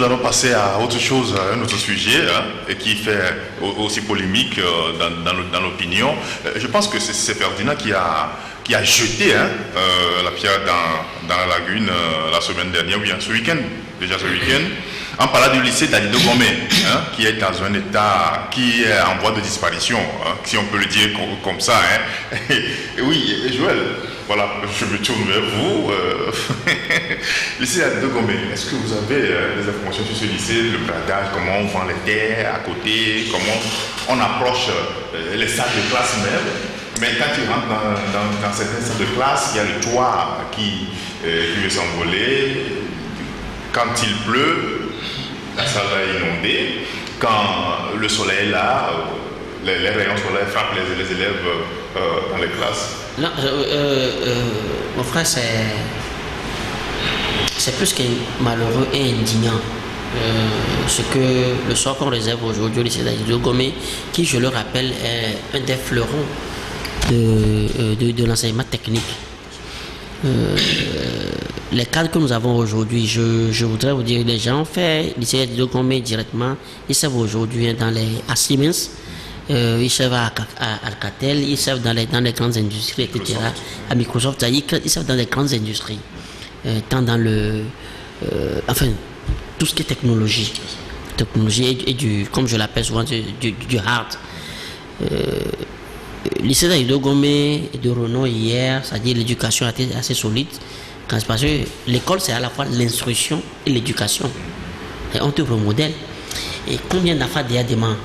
allons passer à autre chose, à un autre sujet, et qui fait aussi polémique dans l'opinion. Je pense que c'est Ferdinand qui a jeté la pierre dans la lagune la semaine dernière, ou bien ce week-end, en parlant du lycée d'Alido Gomé, qui est dans un état qui est en voie de disparition, si on peut le dire comme ça. Et oui, Joël, voilà, je me tourne vers vous. Lycée d'Alido Gomé, est-ce que vous avez des informations sur ce lycée, le bradage, comment on vend les terres à côté, comment on approche les salles de classe même? Mais quand tu rentres dans certaines salles de classe, il y a le toit qui veut s'envoler. Quand il pleut, la salle est inondée. Quand le soleil est là, les rayons solaires frappent les élèves dans les classes. Non, mon frère, c'est plus que malheureux et indignant. Ce que le sort qu'on réserve aujourd'hui au lycée d'Alido Gomé, qui, je le rappelle, est un des fleurons de l'enseignement technique. Les cadres que nous avons aujourd'hui, je voudrais vous dire, les gens ont fait lycée d'Alido Gomé directement. Ils servent aujourd'hui à Siemens, ils servent à Alcatel, ils servent dans les grandes industries, etc. À Microsoft, ils servent dans les grandes industries, tant dans tout ce qui est technologie et du, comme je l'appelle souvent, du hard. Lycée d'Alido Gomé et de Renault hier, c'est-à-dire l'éducation a été assez solide. Parce que l'école, c'est à la fois l'instruction et l'éducation. Et on te prend un modèle. Et combien d'enfants DADEMA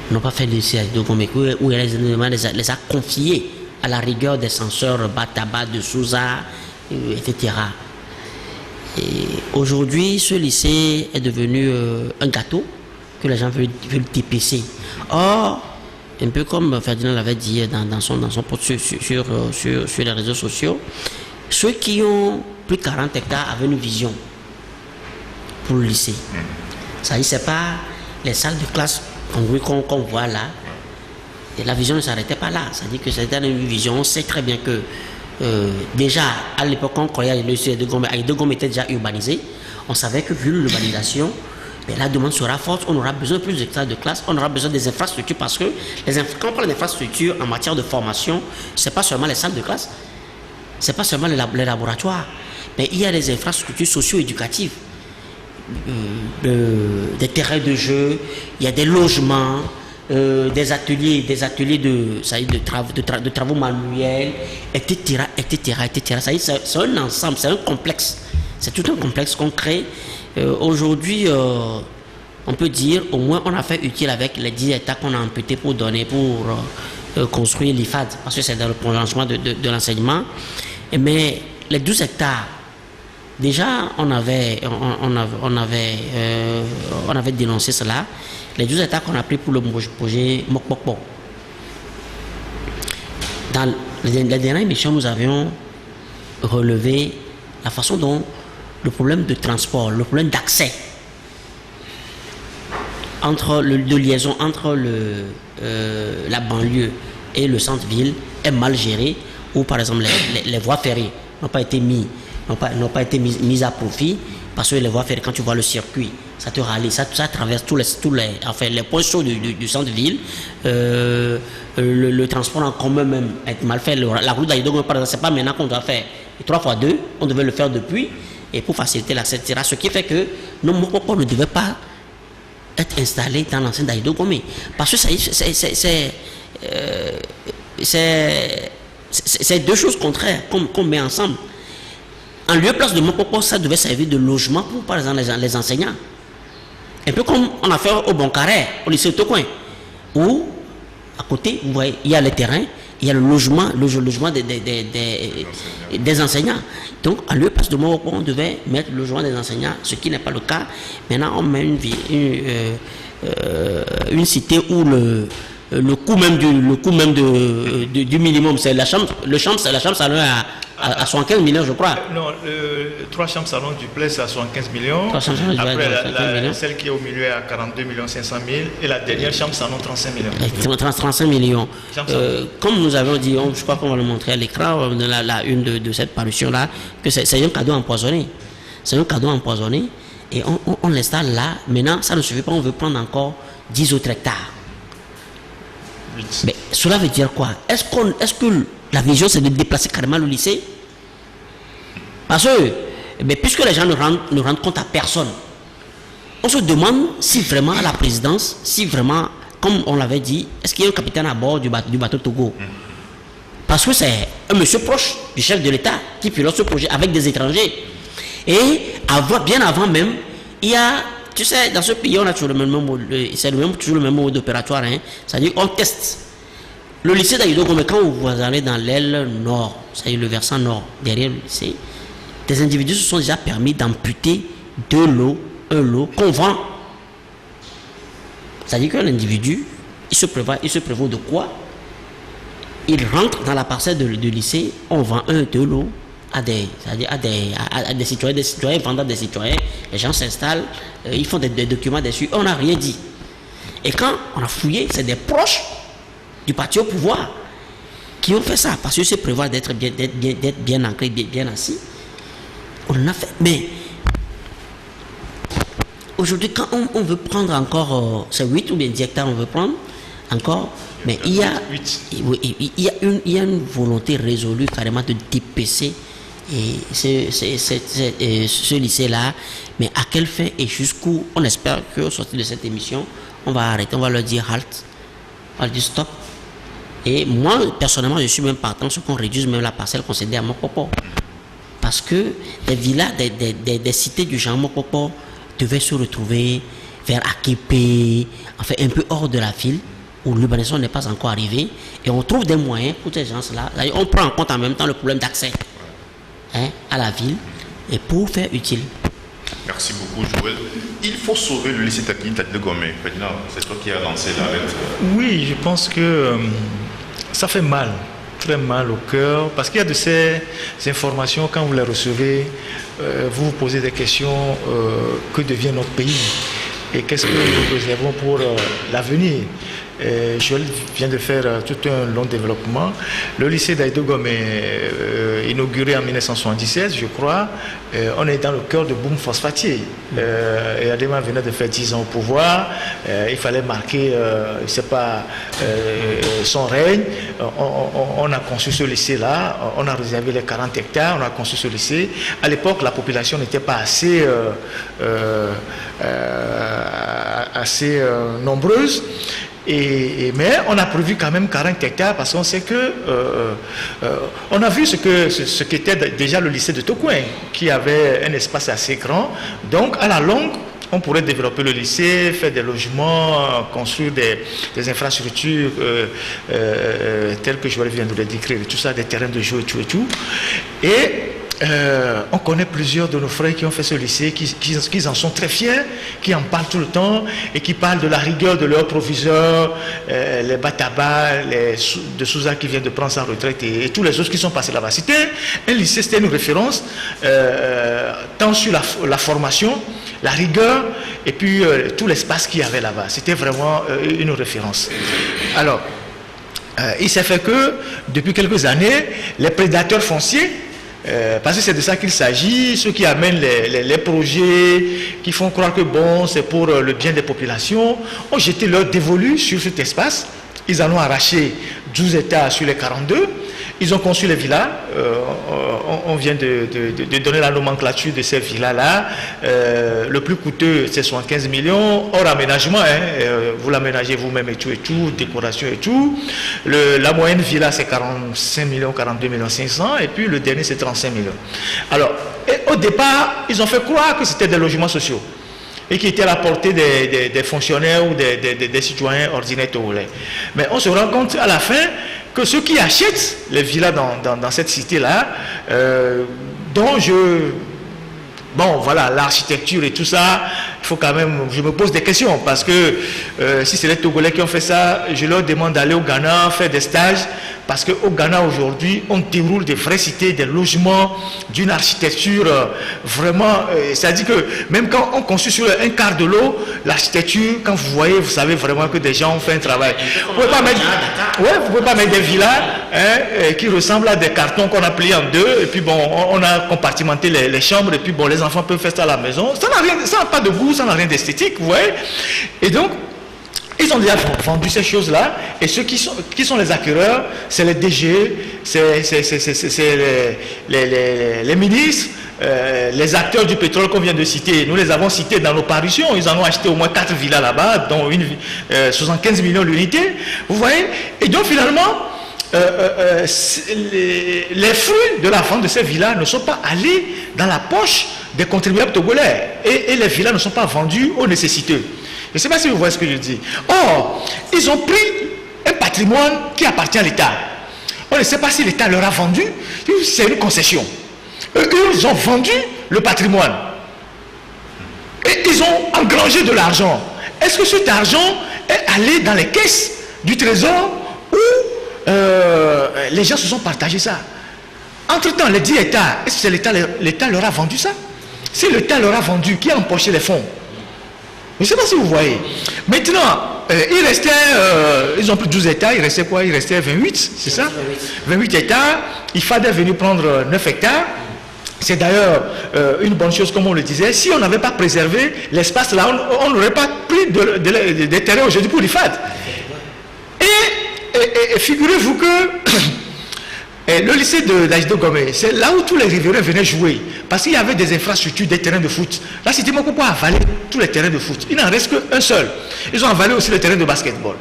n'ont pas fait le lycée d'Alido Gomé, où les a confiés à la rigueur des censeurs Bataba, de Souza, etc. Et aujourd'hui, ce lycée est devenu un gâteau que les gens veulent dépecer. Or, un peu comme Ferdinand l'avait dit dans son post sur les réseaux sociaux, ceux qui ont plus de 40 hectares avaient une vision pour le lycée. Ça dit, c'est pas les salles de classe qu'on voit là. Et la vision ne s'arrêtait pas là. Ça dit que c'était une vision. On sait très bien que déjà, à l'époque, quand on croyait le lycée d'Alido Gomé était déjà urbanisé, on savait que vu l'urbanisation, la demande sera forte, on aura besoin de plus de salles de classe, on aura besoin des infrastructures parce que quand on parle d'infrastructures en matière de formation, ce n'est pas seulement les salles de classe, ce n'est pas seulement les laboratoires, mais il y a des infrastructures socio-éducatives, des terrains de jeu, il y a des logements, des ateliers de travaux manuels, etc. C'est un ensemble, c'est un complexe, c'est tout un complexe qu'on crée. Aujourd'hui, on peut dire, au moins on a fait utile avec les 10 hectares qu'on a amputés pour construire l'IFAD, parce que c'est dans le prolongement de l'enseignement. Mais les 12 hectares, déjà on avait dénoncé cela. Les 12 hectares qu'on a pris pour le projet Mokpokpo. Dans la dernière émission, nous avions relevé la façon dont le problème de transport, le problème d'accès de liaison entre la banlieue et le centre-ville est mal géré, ou par exemple les voies ferrées n'ont pas été mises à profit, parce que les voies ferrées, quand tu vois le circuit, ça te rallie, ça traverse tous les points chauds du centre-ville. Le transport en commun même est mal fait. La route d'Alido Gomé, par exemple, c'est pas maintenant qu'on doit faire 3x2, on devait le faire depuis, et pour faciliter l'accès, etc. Ce qui fait que nos Mokpokpo ne devaient pas être installés dans l'enceinte d'Alido Gomé. Parce que c'est deux choses contraires qu'on met ensemble. En lieu et place de Mokpokpo, ça devait servir de logement pour, par exemple, les enseignants. Un peu comme on a fait au Bon Carré, au lycée de Tocoin, où, à côté, vous voyez, il y a les terrains, il y a le logement des enseignants. Donc, à lieu et place de Mokpokpo, on devait mettre le logement des enseignants, ce qui n'est pas le cas. Maintenant, on met une cité où le coût même du minimum, c'est la chambre salon à 75 millions, je crois. Non, 3 chambres salon duplex à 75 millions. Après, celle qui est au milieu est à 42 500 000 et la dernière chambre salon 35 millions. 35 millions. Comme nous avons dit, je crois qu'on va le montrer à l'écran, de la une de cette parution-là, que c'est un cadeau empoisonné. C'est un cadeau empoisonné. et on l'installe là. Maintenant, ça ne suffit pas, on veut prendre encore 10 autres hectares. Mais cela veut dire quoi? Est-ce que la vision, c'est de déplacer carrément le lycée? Parce que, puisque les gens ne rendent compte à personne, on se demande si vraiment à la présidence, si vraiment, comme on l'avait dit, est-ce qu'il y a un capitaine à bord du bateau Togo? Parce que c'est un monsieur proche du chef de l'État qui pilote ce projet avec des étrangers. Et bien avant même, il y a, tu sais, dans ce pays, on a toujours le même mot, toujours le même mode opératoire. C'est-à-dire qu'on teste. Le lycée d'Aïdogo, mais quand vous allez dans l'aile nord, c'est-à-dire le versant nord, derrière le lycée, des individus se sont déjà permis d'amputer un lot qu'on vend. C'est-à-dire qu'un individu, il se prévaut de quoi? Il rentre dans la parcelle du lycée, on vend 2 lots à des citoyens vendant des citoyens, les gens s'installent, ils font des documents dessus, on n'a rien dit. Et quand on a fouillé, c'est des proches du parti au pouvoir qui ont fait ça, parce qu'ils se prévoient d'être bien ancrés, bien assis. On en a fait. Mais aujourd'hui, quand on veut prendre encore, c'est 8 ou bien 10 hectares, on veut prendre encore, mais il y a une volonté résolue carrément de dépecer ce lycée-là. Mais à quelle fin et jusqu'où? On espère qu'au sortir de cette émission, on va arrêter, on va leur dire halt, on va leur dire stop. Et moi, personnellement, je suis même partant sur qu'on réduise même la parcelle concédée à Mokopo. Parce que des villas, des cités du genre Mokopo devaient se retrouver vers Akepe, enfin un peu hors de la ville, où l'urbanisation n'est pas encore arrivée, et on trouve des moyens pour ces gens-là. On prend en compte en même temps le problème d'accès à la ville, et pour faire utile. Merci beaucoup, Joël. Il faut sauver le lycée technique de Gomé. C'est toi qui as lancé la lettre. Oui, je pense que ça fait mal, très mal au cœur, parce qu'il y a de ces informations, quand vous les recevez, vous vous posez des questions, que devient notre pays et qu'est-ce que nous réservons pour l'avenir. Joël vient de faire tout un long développement. Le lycée d'Aïdogo est inauguré en 1977, je crois. On est dans le cœur de boom phosphatier. Et Adema venait de faire 10 ans au pouvoir. Il fallait marquer, je ne sais pas, son règne. On a conçu ce lycée-là. On a réservé les 40 hectares. On a conçu ce lycée. À l'époque, la population n'était pas assez nombreuse. Mais on a prévu quand même 40 hectares parce qu'on sait que on a vu ce qu'était déjà le lycée de Tokouin, qui avait un espace assez grand. Donc à la longue, on pourrait développer le lycée, faire des logements, construire des infrastructures telles que je viens de le décrire, tout ça, des terrains de jeu et tout. Et on connaît plusieurs de nos frères qui ont fait ce lycée, qui en sont très fiers, qui en parlent tout le temps et qui parlent de la rigueur de leur proviseur, les Bataba, de Souza qui vient de prendre sa retraite et tous les autres qui sont passés là-bas. C'était un lycée, c'était une référence tant sur la formation, la rigueur et puis tout l'espace qu'il y avait là-bas. C'était vraiment une référence. Alors, il s'est fait que depuis quelques années, les prédateurs fonciers, parce que c'est de ça qu'il s'agit, ceux qui amènent les projets, qui font croire que bon, c'est pour le bien des populations, ont jeté leur dévolu sur cet espace. Ils en ont arraché 12 hectares sur les 42. Ils ont conçu les villas. On vient de donner la nomenclature de ces villas-là. Le plus coûteux, c'est 75 millions, hors aménagement. Vous l'aménagez vous-même et tout, décoration et tout. La moyenne villa, c'est 45 millions, 42 millions 500. Et puis le dernier, c'est 35 millions. Alors, au départ, ils ont fait croire que c'était des logements sociaux et qui étaient à la portée des fonctionnaires ou des citoyens ordinaires togolais. Mais on se rend compte à la fin que ceux qui achètent les villas dans cette cité-là, dont bon voilà, l'architecture et tout ça, il faut quand même, je me pose des questions, parce que si c'est les Togolais qui ont fait ça, je leur demande d'aller au Ghana, faire des stages, parce qu'au Ghana aujourd'hui, on déroule des vraies cités, des logements, d'une architecture vraiment, c'est-à-dire que même quand on construit sur un quart de l'eau, l'architecture, quand vous voyez, vous savez vraiment que des gens ont fait un travail. Vous pouvez pas mettre, vous pouvez pas mettre des villas qui ressemblent à des cartons qu'on a pliés en deux, et puis bon, on a compartimenté les chambres, et puis bon, les enfants peuvent faire ça à la maison. Ça n'a pas de goût, ça n'a rien d'esthétique, vous voyez. Et donc, ils ont déjà vendu ces choses-là, et ceux qui sont les acquéreurs, c'est les DG, c'est les ministres, les acteurs du pétrole qu'on vient de citer. Nous les avons cités dans nos parutions. Ils en ont acheté au moins 4 villas là-bas, dont 75 millions d'unités. Vous voyez. Et donc finalement, les fruits de la vente de ces villas ne sont pas allés dans la poche des contribuables togolais. Et les villas ne sont pas vendues aux nécessiteux. Je ne sais pas si vous voyez ce que je dis. Or, ils ont pris un patrimoine qui appartient à l'État. On ne sait pas si l'État leur a vendu. C'est une concession. Ils ont vendu le patrimoine. Et ils ont engrangé de l'argent. Est-ce que cet argent est allé dans les caisses du trésor ou les gens se sont partagés ça? Entre-temps, les 10 États, est-ce que l'État leur a vendu ça? Si l'État leur a vendu, qui a empoché les fonds? Je ne sais pas si vous voyez. Maintenant, il restait, ils ont pris 12 États, il restait quoi? Il restait 28, c'est ça? 28 États, IFAD est venu prendre 9 hectares. C'est d'ailleurs une bonne chose, comme on le disait. Si on n'avait pas préservé l'espace là, on n'aurait pas pris des terrains aujourd'hui pour l'IFAD. Et figurez-vous que le lycée d'Aïsdo Gomé, c'est là où tous les riverains venaient jouer. Parce qu'il y avait des infrastructures, des terrains de foot. La cité Mokoko a avalé tous les terrains de foot. Il n'en reste qu'un seul. Ils ont avalé aussi le terrain de basketball.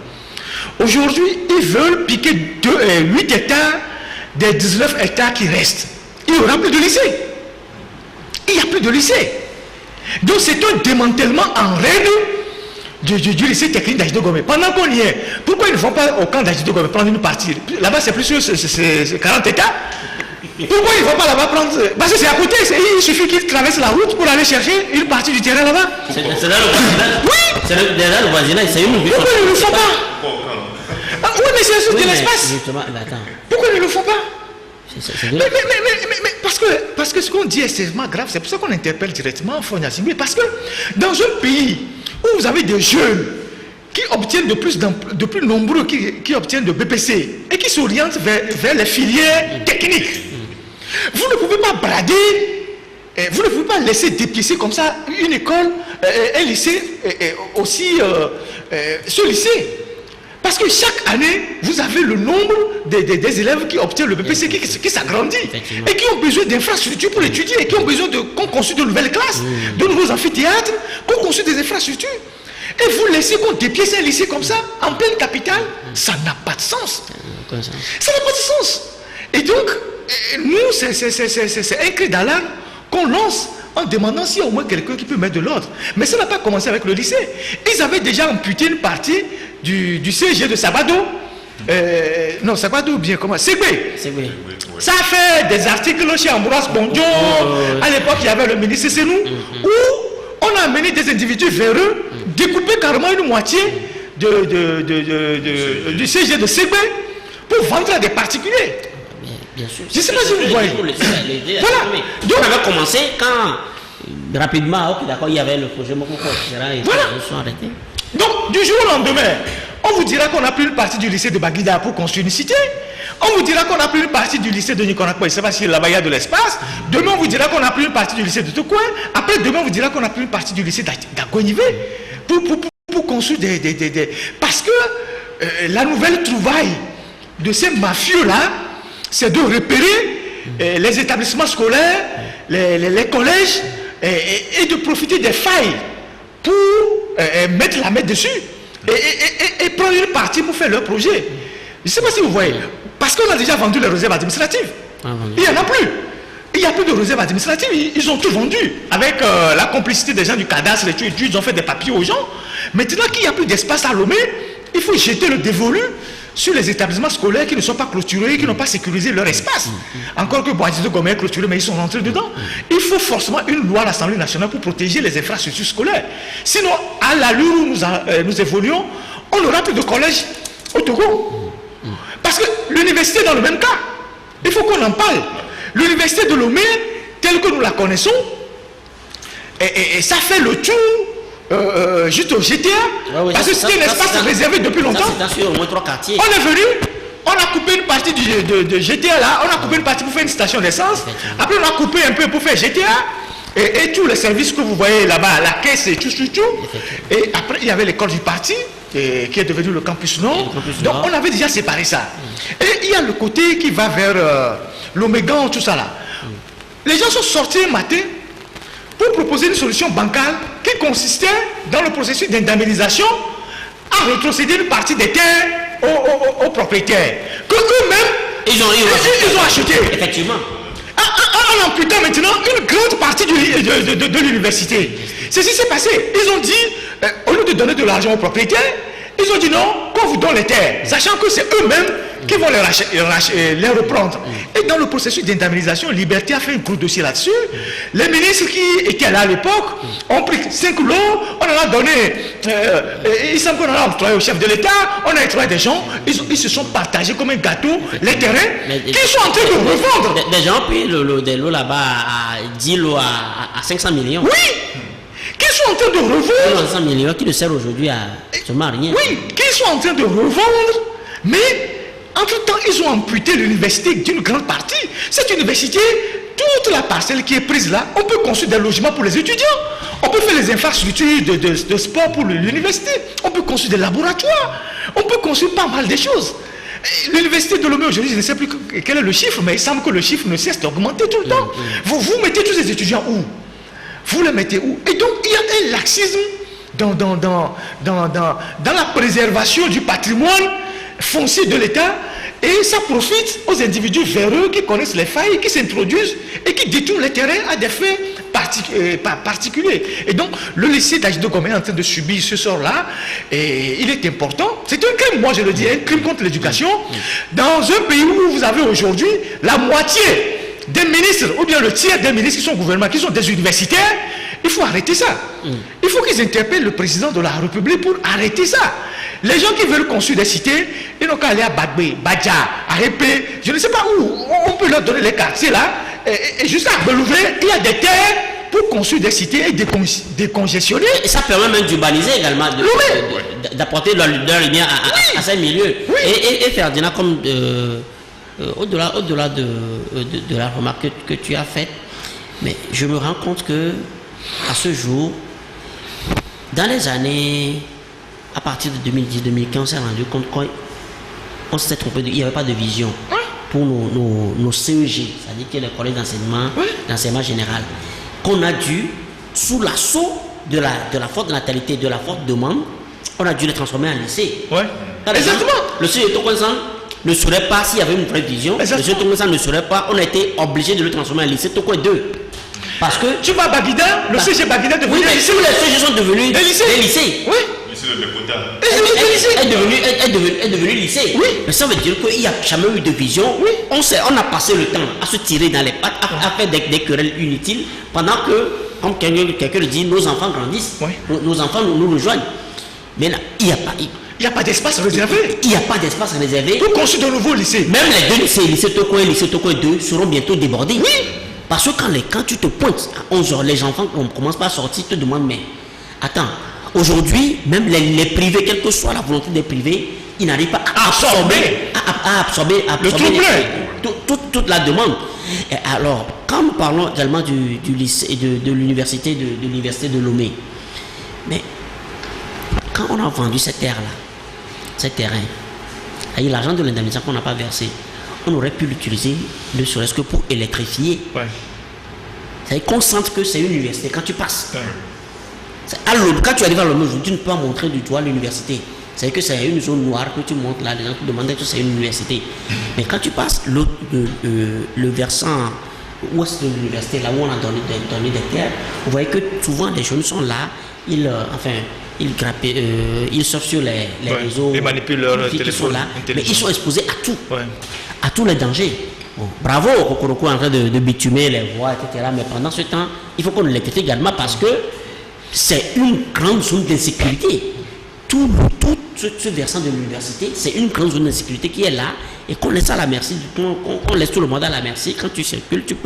Aujourd'hui, ils veulent piquer 8 hectares des 19 hectares qui restent. Il n'y aura plus de lycée. Il n'y a plus de lycée. Donc c'est un démantèlement en règle du lycée technique d'Aïsdo Gomé. Pendant qu'on y est, pourquoi ils ne vont pas au camp d'Aïsdo Gomé prendre une partie? Là-bas c'est plus sûr, c'est 40 hectares. Pourquoi ils ne vont pas là-bas prendre? Parce que c'est à côté, il suffit qu'ils traversent la route pour aller chercher une partie du terrain là-bas. C'est dans le voisinage. Oui. C'est dans le voisinage, c'est une ville. Pourquoi ils ne le font pas? Oui, mais c'est sûr de l'espace. Pourquoi ils ne le font pas? Mais parce que ce qu'on dit est extrêmement grave, c'est pour ça qu'on interpelle directement Fonia Singbe. Parce que dans un pays où vous avez des jeunes qui obtiennent de plus nombreux, qui obtiennent de BPC et qui s'orientent vers les filières techniques, vous ne pouvez pas brader, vous ne pouvez pas laisser dépiécer comme ça une école, un lycée, aussi ce lycée. Parce que chaque année, vous avez le nombre des élèves qui obtiennent le BPC qui s'agrandit et qui ont besoin d'infrastructures pour étudier et qui ont besoin qu'on construise de nouvelles classes, de nouveaux amphithéâtres, qu'on construise des infrastructures. Et vous laissez qu'on dépièce un lycée comme ça, en pleine capitale, ça n'a pas de sens. Ça n'a pas de sens. Et donc, nous, c'est un cri d'alarme qu'on lance en demandant s'il y a au moins quelqu'un qui peut mettre de l'ordre. Mais ça n'a pas commencé avec le lycée. Ils avaient déjà amputé une partie du CG de Sabado. Non, Sabado ou bien comment? Ségbé. Ça a fait des articles chez Ambroise Bondio. À l'époque, il y avait le ministre Senou, où on a amené des individus vers eux, découpé carrément une moitié du CG de Ségbé pour vendre à des particuliers. Bien sûr. Je ne sais pas si vous voyez. Voilà. Donc, on avait commencé quand, rapidement, d'accord, il y avait le projet Mokoko, etc. Et voilà. Ils sont arrêtés. Donc, du jour au lendemain, on vous dira qu'on a pris une partie du lycée de Baguida pour construire une cité. On vous dira qu'on a pris une partie du lycée de Nikonakwa, je ne sais pas si là-bas il y a de l'espace. Demain, on vous dira qu'on a pris une partie du lycée de Tokouin. Après, demain, on vous dira qu'on a pris une partie du lycée d'Agonivé pour construire des... Parce que la nouvelle trouvaille de ces mafieux-là, c'est de repérer les établissements scolaires, les collèges, et de profiter des failles pour mettre la main dessus et prendre une partie pour faire leur projet. Je ne sais pas si vous voyez. Parce qu'on a déjà vendu les réserves administratives. Il n'y en a plus. Il n'y a plus de réserves administratives. Ils ont tout vendu. Avec la complicité des gens du cadastre, ils ont fait des papiers aux gens. Maintenant qu'il n'y a plus d'espace à Lomé, il faut jeter le dévolu sur les établissements scolaires qui ne sont pas clôturés, qui n'ont pas sécurisé leur espace. Encore que Boisito Gomé est clôturé, mais ils sont rentrés dedans. Il faut forcément une loi à l'Assemblée nationale pour protéger les infrastructures scolaires. Sinon, à l'allure où nous évoluons, on n'aura plus de collège au Togo. Parce que l'université est dans le même cas. Il faut qu'on en parle. L'université de Lomé, telle que nous la connaissons, et ça fait le tour juste au GTA, parce que c'était un espace réservé depuis longtemps. C'est au moins 3 quartiers. On est venu, on a coupé une partie de GTA là, on a coupé une partie pour faire une station d'essence, après on a coupé un peu pour faire GTA, et tous les services que vous voyez là-bas, la caisse et tout. Et après il y avait l'école du parti, qui est devenu le campus Nord. Donc on avait déjà séparé ça. Et il y a le côté qui va vers l'Omégan, tout ça là. Les gens sont sortis un matin pour proposer une solution bancale qui consistait dans le processus d'indemnisation à rétrocéder une partie des terres aux propriétaires que eux-mêmes ils ont acheté. Effectivement. En amputant maintenant une grande partie de l'université. Ceci s'est passé. Ils ont dit, au lieu de donner de l'argent aux propriétaires, ils ont dit non, qu'on vous donne les terres, sachant que c'est eux-mêmes qui vont les reprendre. Et dans le processus d'indemnisation, Liberté a fait un gros dossier là-dessus. Les ministres qui étaient là à l'époque ont pris 5 lots, on en a donné, il semble qu'on en a octroyé au chef de l'État, on a octroyé des gens, ils se sont partagés comme un gâteau les terrains qu'ils sont en train de revendre. Des gens payent des lots là-bas à 10 lots à 500 millions. Oui, qu'ils sont en train de revendre. 500 millions qui ne servent aujourd'hui à seulement rien. Oui, qu'ils sont en train de revendre, mais entre-temps, ils ont amputé l'université d'une grande partie. Cette université, toute la parcelle qui est prise là, on peut construire des logements pour les étudiants. On peut faire les infrastructures de sport pour l'université. On peut construire des laboratoires. On peut construire pas mal de choses. L'université de Lomé aujourd'hui, je ne sais plus quel est le chiffre, mais il semble que le chiffre ne cesse d'augmenter tout le temps. Vous mettez tous ces étudiants où? Vous les mettez où? Et donc, il y a un laxisme dans la préservation du patrimoine foncier de l'État, et ça profite aux individus véreux qui connaissent les failles, qui s'introduisent et qui détournent les terrains à des fins particuliers. Et donc le lycée d'Agido Gomé est en train de subir ce sort-là, et il est important. C'est un crime, moi je le dis, un crime contre l'éducation. Dans un pays où vous avez aujourd'hui la moitié des ministres, ou bien le tiers des ministres qui sont au gouvernement, qui sont des universitaires, il faut arrêter ça. Il faut qu'ils interpellent le président de la République pour arrêter ça. Les gens qui veulent construire des cités, ils n'ont qu'à aller à Bagbe, Badja, à Répé, je ne sais pas où, on peut leur donner les quartiers là, et juste à Belouvé, il y a des terres pour construire des cités et décongestionner. Et ça permet même d'urbaniser également, d'apporter de la lumière à ces milieux. Oui. Et Ferdinand, comme au-delà de la remarque que tu as faite, mais je me rends compte que à ce jour, dans les années, à partir de 2010-2015, on s'est rendu compte qu'on s'est trompé, il n'y avait pas de vision pour nos CEG, c'est-à-dire que les collèges d'enseignement général, qu'on a dû, sous l'assaut de la forte natalité, de la forte demande, on a dû les transformer en lycée. Ouais. Exactement. Le CEG Tokonsan ne serait pas, s'il y avait une vraie vision, le CEG Tokonsan ne serait pas, on a été obligé de le transformer en lycée Tokwe 2. Parce que tu vas à Baguida, le CG Baguida est devenu un lycée. Les CG sont devenus des lycées. Oui. Est devenu lycée. Oui. Mais ça veut dire qu'il n'y a jamais eu de vision. Oui. On a passé le temps à se tirer dans les pattes, à faire des querelles inutiles, pendant que, comme quelqu'un le dit, nos enfants grandissent. Oui. Nos enfants nous rejoignent. Mais là, il n'y a pas. Il n'y a pas d'espace réservé. Il n'y a pas d'espace réservé. Pour construire de nouveaux lycées. Même les deux lycées, lycée Toko 1 et lycée Toko 2, seront bientôt débordés. Oui. Parce que quand tu te pointes à 11h, les enfants ne commencent pas à sortir, te demandent, mais attends, aujourd'hui, même les privés, quelle que soit la volonté des privés, ils n'arrivent pas à absorber toute la demande. Et alors, quand nous parlons également du lycée, de l'université de Lomé, mais quand on a vendu cette terre-là, ce terrain, avec l'argent de l'indemnisation qu'on n'a pas versé, on aurait pu l'utiliser ne serait-ce que pour électrifier. Ouais. C'est-à-dire qu'on sente que c'est une université quand tu passes. Ouais. Quand tu arrives à Lomé, tu ne peux pas montrer du doigt l'université. C'est-à-dire que c'est une zone noire que tu montes là, les gens te demandent que c'est une université. Mais quand tu passes le versant ouest de l'université, là où on a donné des terres, vous voyez que souvent les jeunes sont là, ils ils surfent sur les réseaux. Ils manipulent leur qui sont téléphone là, mais intelligent. ils sont exposés à tout, Ouais. à tous les dangers. Bon, bravo, Kokoroko en train de bitumer les voies, etc. Mais pendant ce temps, il faut qu'on le critique également parce que c'est une grande zone d'insécurité. Tout ce versant de l'université, c'est une grande zone d'insécurité qui est là et qu'on laisse à la merci, on laisse tout le monde à la merci. Quand tu circules, tout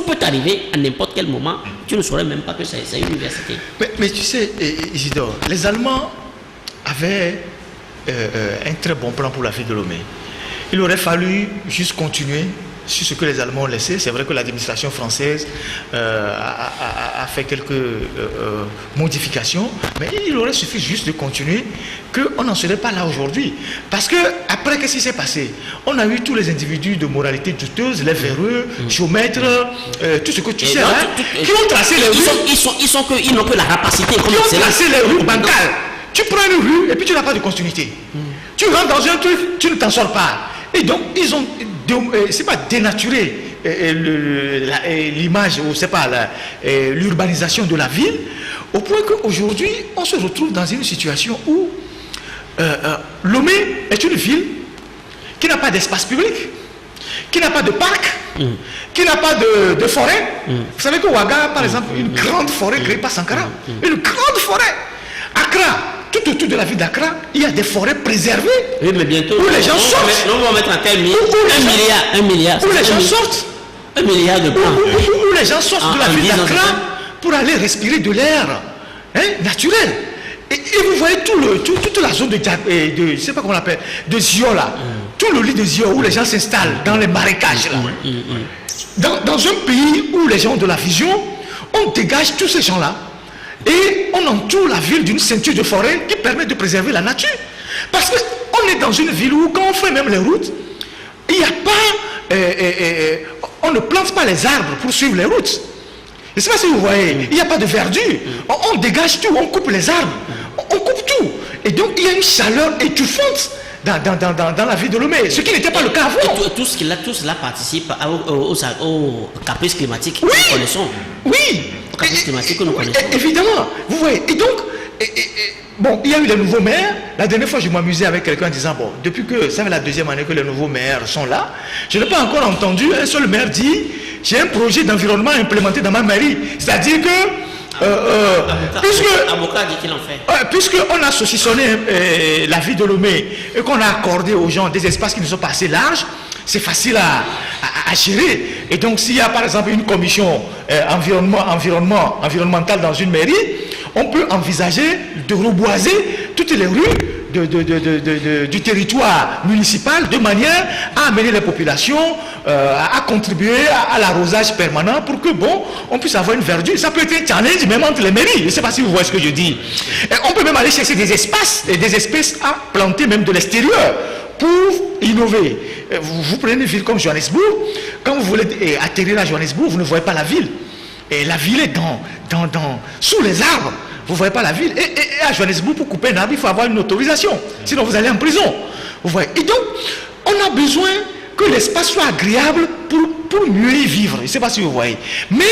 peut t'arriver à n'importe quel moment. Tu ne saurais même pas que c'est une université. Mais tu sais, Isidore, les Allemands avaient un très bon plan pour la ville de Lomé. Il aurait fallu juste continuer sur ce que les Allemands ont laissé. C'est vrai que l'administration française a fait quelques modifications, mais il aurait suffi juste de continuer, qu'on n'en serait pas là aujourd'hui. Parce que après, qu'est-ce qui s'est passé? On a eu tous les individus de moralité douteuse, les véreux, géomètres, tout ce que tu sais, qui ont tracé les rues. Ils n'ont que la rapacité. Qui ont tracé les rues bancales. Tu prends une rue et puis tu n'as pas de continuité. Tu rentres dans un truc, tu ne t'en sors pas. Et donc, ils ont, c'est pas dénaturé l'image, ou c'est pas l'urbanisation de la ville, au point qu'aujourd'hui, on se retrouve dans une situation où Lomé est une ville qui n'a pas d'espace public, qui n'a pas de parc, qui n'a pas de forêt. Vous savez que Ouaga, par exemple, une grande forêt créée par Sankara, une grande forêt. Accra, tout autour de la ville d'Accra, il y a des forêts préservées. Oui, mais bientôt, où les gens sortent. Nous allons mettre un tel un milliard. Où les gens sortent. 1 milliard de plans. Où les gens sortent de la ville d'Accra pour aller respirer de l'air naturel. Et vous voyez toute la zone je ne sais pas comment on l'appelle, de Zio là. Tout le lit de Zio où les gens s'installent dans les marécages là. Dans un pays où les gens ont de la vision, on dégage tous ces gens-là. Et on entoure la ville d'une ceinture de forêt qui permet de préserver la nature. Parce qu'on est dans une ville où, quand on fait même les routes, il n'y a pas... on ne plante pas les arbres pour suivre les routes. Je ne sais pas si vous voyez, il n'y a pas de verdure. On dégage tout, on coupe les arbres, on coupe tout. Et donc, il y a une chaleur étouffante dans la ville de Lomé, ce qui n'était pas le cas avant. Tout cela participe aux caprices climatiques que nous connaissons. Oui, caprices climatiques que nous connaissons. Évidemment, vous voyez. Et donc, bon, il y a eu les nouveaux maires. La dernière fois, je m'amusais avec quelqu'un en disant, bon, depuis que ça fait la deuxième année que les nouveaux maires sont là, je n'ai pas encore entendu un seul maire dire, j'ai un projet d'environnement implémenté dans ma mairie. C'est-à-dire que puisqu'on a saucissonné la ville de Lomé et qu'on a accordé aux gens des espaces qui ne sont pas assez larges, c'est facile à gérer. Et donc s'il y a par exemple une commission environnementale dans une mairie, on peut envisager de reboiser toutes les rues du territoire municipal de manière à amener les populations à contribuer à l'arrosage permanent pour que on puisse avoir une verdure. Ça peut être un challenge même entre les mairies. Je ne sais pas si vous voyez ce que je dis. Et on peut même aller chercher des espaces et des espèces à planter même de l'extérieur pour innover. Vous prenez une ville comme Johannesburg, quand vous voulez atterrir à Johannesburg, vous ne voyez pas la ville. Et la ville est sous les arbres. Vous ne voyez pas la ville. Et à Johannesburg, pour couper un arbre, il faut avoir une autorisation. Sinon, vous allez en prison. Vous voyez. Et donc, on a besoin que l'espace soit agréable pour mieux y vivre. Je ne sais pas si vous voyez. Mais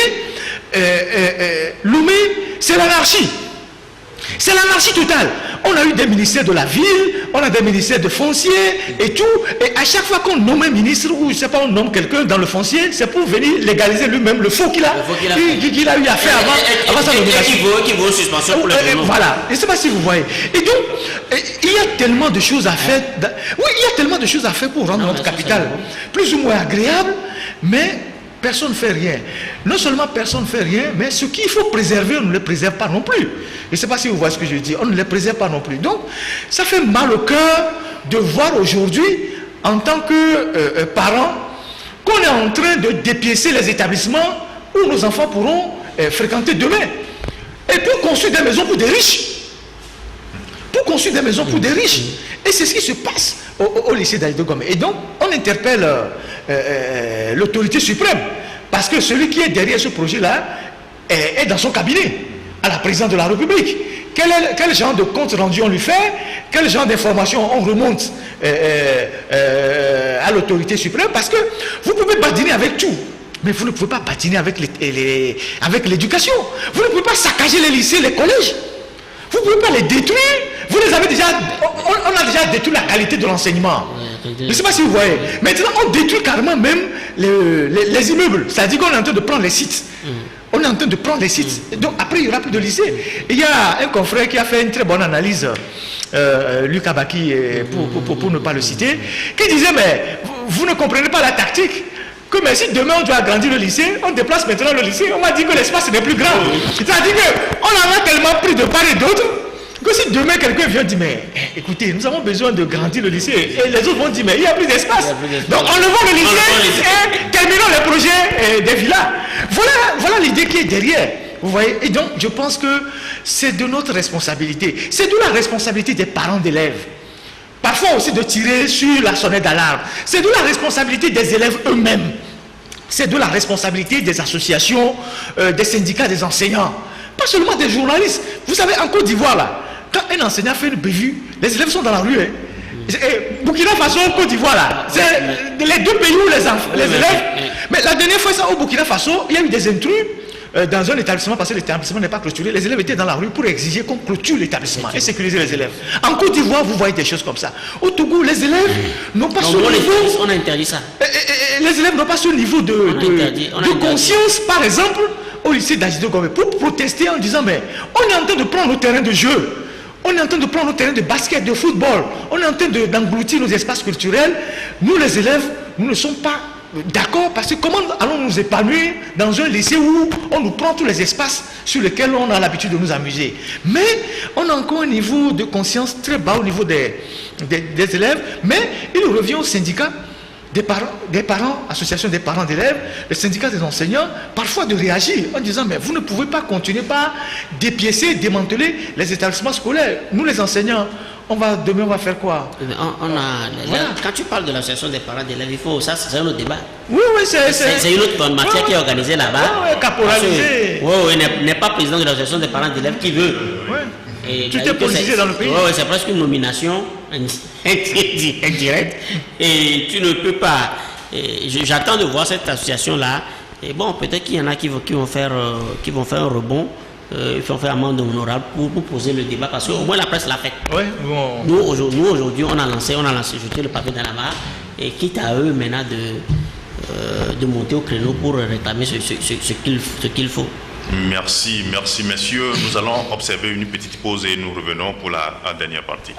Lomé, c'est l'anarchie. C'est l'anarchie totale. On a eu des ministères de la ville, on a des ministères de foncier et tout. Et à chaque fois qu'on nomme un ministre ou je ne sais pas, on nomme quelqu'un dans le foncier, c'est pour venir légaliser lui-même le faux qu'il a eu à faire avant sa nomination. Qui vaut suspension pour le gouvernement. Voilà. Je ne sais pas si vous voyez. Et donc, il y a tellement de choses à faire. Oui, il y a tellement de choses à faire pour rendre notre capitale plus ou moins agréable, mais personne ne fait rien. Non seulement personne ne fait rien, mais ce qu'il faut préserver, on ne le préserve pas non plus. Je ne sais pas si vous voyez ce que je dis. On ne les préserve pas non plus. Donc, ça fait mal au cœur de voir aujourd'hui, en tant que parents, qu'on est en train de dépiécer les établissements où nos enfants pourront fréquenter demain. Et pour construire des maisons pour des riches. Pour construire des maisons pour des riches. Et c'est ce qui se passe au lycée d'Aldo Gomé. Et donc, on interpelle l'autorité suprême. Parce que celui qui est derrière ce projet-là est dans son cabinet, à la présidence de la République. Quel genre de compte rendu on lui fait? Quel genre d'informations on remonte à l'autorité suprême? Parce que vous pouvez badiner avec tout. Mais vous ne pouvez pas patiner avec l'éducation. Vous ne pouvez pas saccager les lycées, les collèges. Vous ne pouvez pas les détruire. Vous les avez déjà, on a déjà détruit la qualité de l'enseignement. Je ne sais pas si vous voyez. Maintenant, on détruit carrément même les immeubles. C'est-à-dire qu'on est en train de prendre les sites. On est en train de prendre les sites. Donc après, il n'y aura plus de lycée. Il y a un confrère qui a fait une très bonne analyse, Luc Abaki, pour ne pas le citer, qui disait, mais vous ne comprenez pas la tactique. Que mais si demain on doit agrandir le lycée, on déplace maintenant le lycée, on m'a dit que l'espace n'est plus grand. C'est-à-dire qu'on en a tellement pris de part et d'autre, que si demain quelqu'un vient dire, mais écoutez, nous avons besoin de grandir le lycée, et les autres vont dire, mais il n'y a plus d'espace. Donc enlevons le lycée et terminons les projets des villas. Voilà l'idée qui est derrière. Vous voyez? Et donc je pense que c'est de notre responsabilité. C'est de la responsabilité des parents d'élèves. Parfois aussi de tirer sur la sonnette d'alarme. C'est de la responsabilité des élèves eux-mêmes. C'est de la responsabilité des associations, des syndicats, des enseignants. Pas seulement des journalistes. Vous savez, en Côte d'Ivoire, là, quand un enseignant fait une bévue, les élèves sont dans la rue. Et Burkina Faso, Côte d'Ivoire, là, c'est les deux pays où les élèves... Mais la dernière fois, ça, au Burkina Faso, il y a eu des intrus dans un établissement, parce que l'établissement n'est pas clôturé. Les élèves étaient dans la rue pour exiger qu'on clôture l'établissement et sécuriser les élèves. En Côte d'Ivoire, vous voyez des choses comme ça. Au Togo, les élèves n'ont pas ce niveau... On a interdit ça. Les élèves n'ont pas ce niveau de conscience, par exemple, au lycée d'Agido Gomé, pour protester en disant, mais on est en train de prendre nos terrains de jeu. On est en train de prendre nos terrains de basket, de football. On est en train d'engloutir nos espaces culturels. Nous, les élèves, nous ne sommes pas d'accord, parce que comment allons nous épanouir dans un lycée où on nous prend tous les espaces sur lesquels on a l'habitude de nous amuser. Mais on a encore un niveau de conscience très bas au niveau des élèves, mais il revient aux syndicats des parents, associations des parents d'élèves, les syndicats des enseignants, parfois de réagir en disant, mais vous ne pouvez pas continuer par dépiécer, démanteler les établissements scolaires. Nous les enseignants, demain on va faire quoi? Quand tu parles de l'association des parents d'élèves, il faut, ça c'est un autre débat. Oui, c'est une autre matière qui est organisée là-bas. Caporalisé. N'est pas président de l'association des parents d'élèves qui veut. Tu t'es politisé dans le pays. Oui, c'est presque une nomination indirecte. Et tu ne peux pas. J'attends de voir cette association-là. Et bon, peut-être qu'il y en a qui vont faire un rebond. Il faut faire amende honorable pour poser le débat, parce qu'au moins la presse l'a fait. Ouais, bon. Nous aujourd'hui on a lancé jeté le papier dans la mare, et quitte à eux maintenant de monter au créneau pour réclamer ce qu'il faut. Merci messieurs. Nous allons observer une petite pause et nous revenons pour la dernière partie.